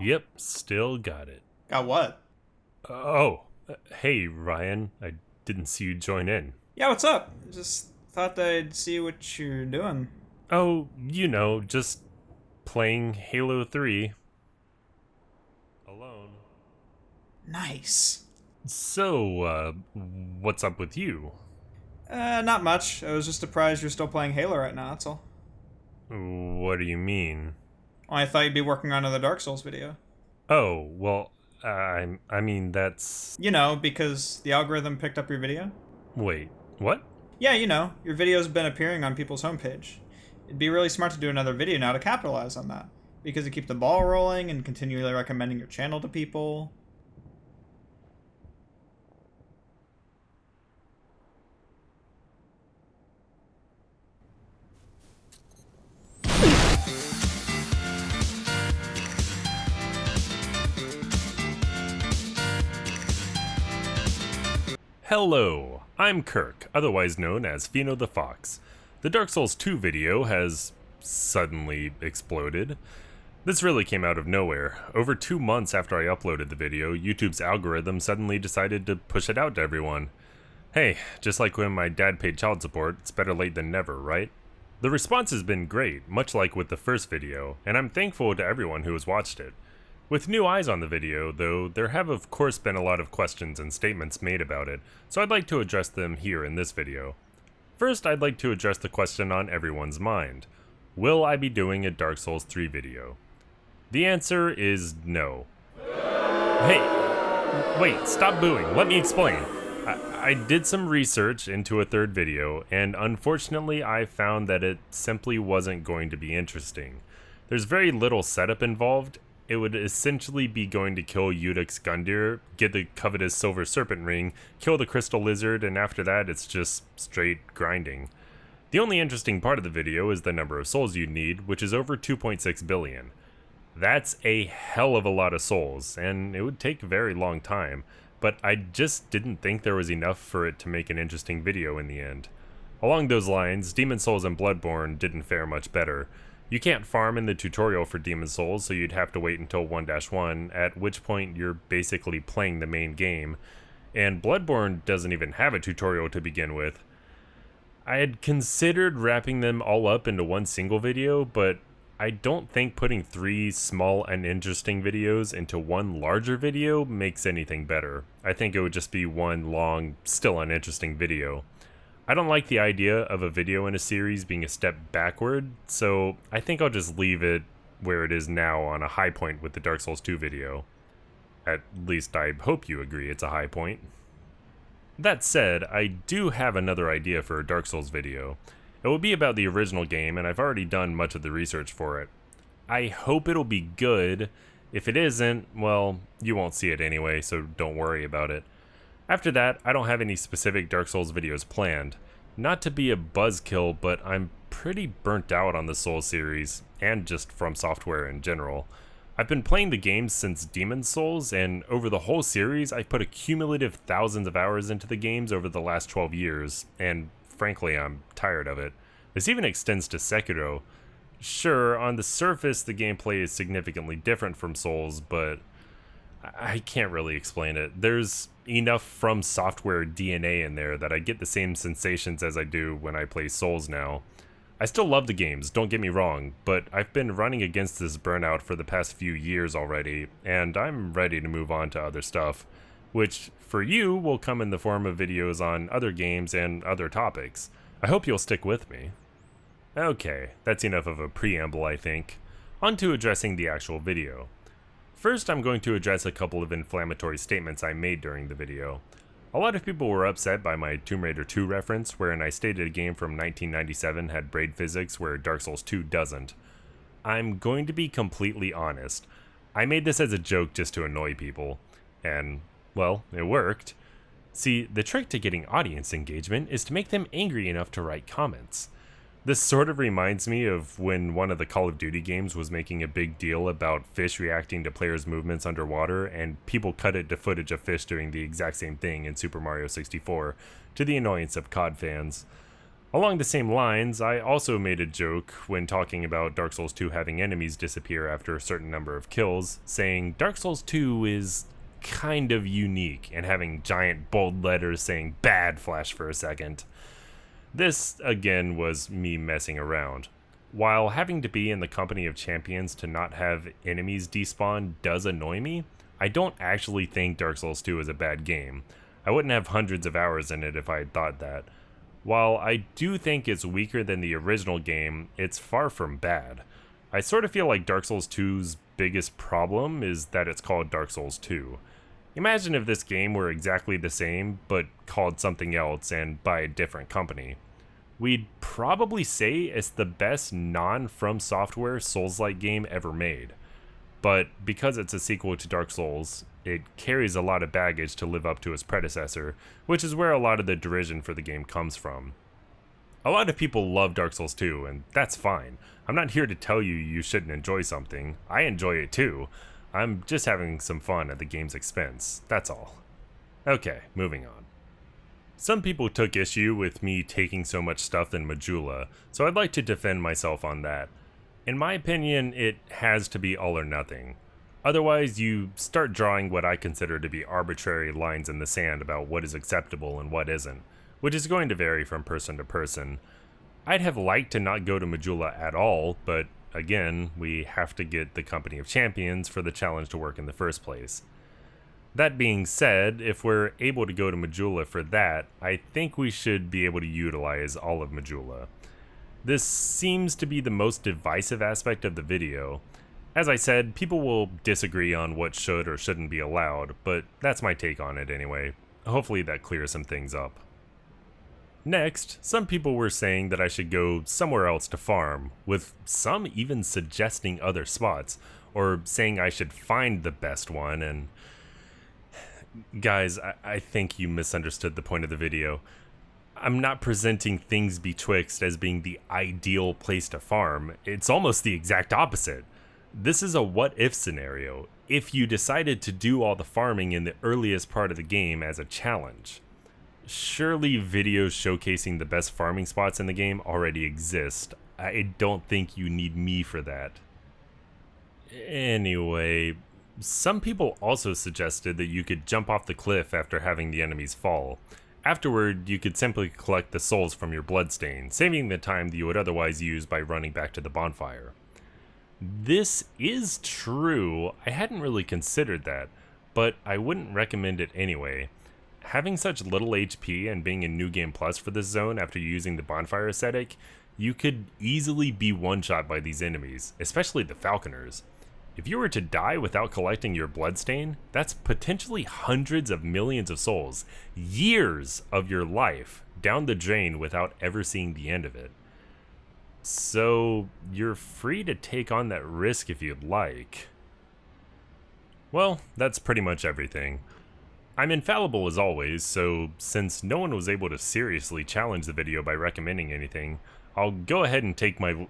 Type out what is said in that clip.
Yep, still got it. Got what? Hey Ryan, I didn't see you join in. Yeah, what's up? Just thought I'd see what you're doing. Oh, just playing Halo 3 alone. Nice. So, what's up with you? Not much. I was just surprised you're still playing Halo right now, that's all. What do you mean? Well, I thought you'd be working on another Dark Souls video. Oh, well, I mean, that's... You know, because the algorithm picked up your video? Wait, what? Yeah, you know, your video's been appearing on people's homepage. It'd be really smart to do another video now to capitalize on that, because you keep the ball rolling and continually recommending your channel to people. Hello, I'm Kirk, otherwise known as Fino the Fox. The Dark Souls 2 video has suddenly exploded. This really came out of nowhere. Over 2 months after I uploaded the video, YouTube's algorithm suddenly decided to push it out to everyone. Hey, just like when my dad paid child support, it's better late than never, right? The response has been great, much like with the first video, and I'm thankful to everyone who has watched it. With new eyes on the video, though, there have of course been a lot of questions and statements made about it, so I'd like to address them here in this video. First, I'd like to address the question on everyone's mind. Will I be doing a Dark Souls 3 video? The answer is no. Hey, wait, stop booing, let me explain. I did some research into a third video, and unfortunately I found that it simply wasn't going to be interesting. There's very little setup involved. It would essentially be going to kill Yudix Gundyr, get the covetous Silver Serpent Ring, kill the Crystal Lizard, and after that it's just straight grinding. The only interesting part of the video is the number of souls you'd need, which is over 2.6 billion. That's a hell of a lot of souls, and it would take a very long time, but I just didn't think there was enough for it to make an interesting video in the end. Along those lines, Demon's Souls and Bloodborne didn't fare much better. You can't farm in the tutorial for Demon's Souls, so you'd have to wait until 1-1, at which point you're basically playing the main game, and Bloodborne doesn't even have a tutorial to begin with. I had considered wrapping them all up into one single video, but I don't think putting 3 small and interesting videos into one larger video makes anything better. I think it would just be one long, still uninteresting video. I don't like the idea of a video in a series being a step backward, so I think I'll just leave it where it is now on a high point with the Dark Souls 2 video. At least I hope you agree it's a high point. That said, I do have another idea for a Dark Souls video. It will be about the original game, and I've already done much of the research for it. I hope it'll be good. If it isn't, well, you won't see it anyway, so don't worry about it. After that, I don't have any specific Dark Souls videos planned. Not to be a buzzkill, but I'm pretty burnt out on the Souls series, and just From Software in general. I've been playing the games since Demon's Souls, and over the whole series, I've put a cumulative thousands of hours into the games over the last 12 years, and frankly, I'm tired of it. This even extends to Sekiro. Sure, on the surface, the gameplay is significantly different from Souls, but I can't really explain it. There's enough From Software DNA in there that I get the same sensations as I do when I play Souls now. I still love the games, don't get me wrong, but I've been running against this burnout for the past few years already, and I'm ready to move on to other stuff, which for you will come in the form of videos on other games and other topics. I hope you'll stick with me. Okay, that's enough of a preamble, I think. On to addressing the actual video. First, I'm going to address a couple of inflammatory statements I made during the video. A lot of people were upset by my Tomb Raider 2 reference, wherein I stated a game from 1997 had braid physics where Dark Souls 2 doesn't. I'm going to be completely honest. I made this as a joke just to annoy people, and, well, it worked. See, the trick to getting audience engagement is to make them angry enough to write comments. This sort of reminds me of when one of the Call of Duty games was making a big deal about fish reacting to players' movements underwater, and people cut it to footage of fish doing the exact same thing in Super Mario 64, to the annoyance of COD fans. Along the same lines, I also made a joke when talking about Dark Souls 2 having enemies disappear after a certain number of kills, saying Dark Souls 2 is kind of unique and having giant bold letters saying bad flash for a second. This, again, was me messing around. While having to be in the company of champions to not have enemies despawn does annoy me, I don't actually think Dark Souls 2 is a bad game. I wouldn't have hundreds of hours in it if I had thought that. While I do think it's weaker than the original game, it's far from bad. I sort of feel like Dark Souls 2's biggest problem is that it's called Dark Souls 2. Imagine if this game were exactly the same, but called something else and by a different company. We'd probably say it's the best non-From Software Souls-like game ever made. But because it's a sequel to Dark Souls, it carries a lot of baggage to live up to its predecessor, which is where a lot of the derision for the game comes from. A lot of people love Dark Souls 2, and that's fine. I'm not here to tell you you shouldn't enjoy something. I enjoy it too. I'm just having some fun at the game's expense, that's all. Okay, moving on. Some people took issue with me taking so much stuff in Majula, so I'd like to defend myself on that. In my opinion, it has to be all or nothing. Otherwise, you start drawing what I consider to be arbitrary lines in the sand about what is acceptable and what isn't, which is going to vary from person to person. I'd have liked to not go to Majula at all, but again, we have to get the Company of Champions for the challenge to work in the first place. That being said, if we're able to go to Majula for that, I think we should be able to utilize all of Majula. This seems to be the most divisive aspect of the video. As I said, people will disagree on what should or shouldn't be allowed, but that's my take on it anyway. Hopefully that clears some things up. Next, some people were saying that I should go somewhere else to farm, with some even suggesting other spots, or saying I should find the best one, and... Guys, I think you misunderstood the point of the video. I'm not presenting Things Betwixt as being the ideal place to farm. It's almost the exact opposite. This is a what-if scenario, if you decided to do all the farming in the earliest part of the game as a challenge. Surely videos showcasing the best farming spots in the game already exist. I don't think you need me for that. Anyway, some people also suggested that you could jump off the cliff after having the enemies fall. Afterward, you could simply collect the souls from your bloodstain, saving the time that you would otherwise use by running back to the bonfire. This is true. I hadn't really considered that, but I wouldn't recommend it anyway. Having such little HP and being in New Game Plus for this zone after using the bonfire aesthetic, you could easily be one-shot by these enemies, especially the falconers. If you were to die without collecting your bloodstain, that's potentially hundreds of millions of souls, years of your life, down the drain without ever seeing the end of it. So, you're free to take on that risk if you'd like. Well, that's pretty much everything. I'm infallible as always, so since no one was able to seriously challenge the video by recommending anything, I'll go ahead and take my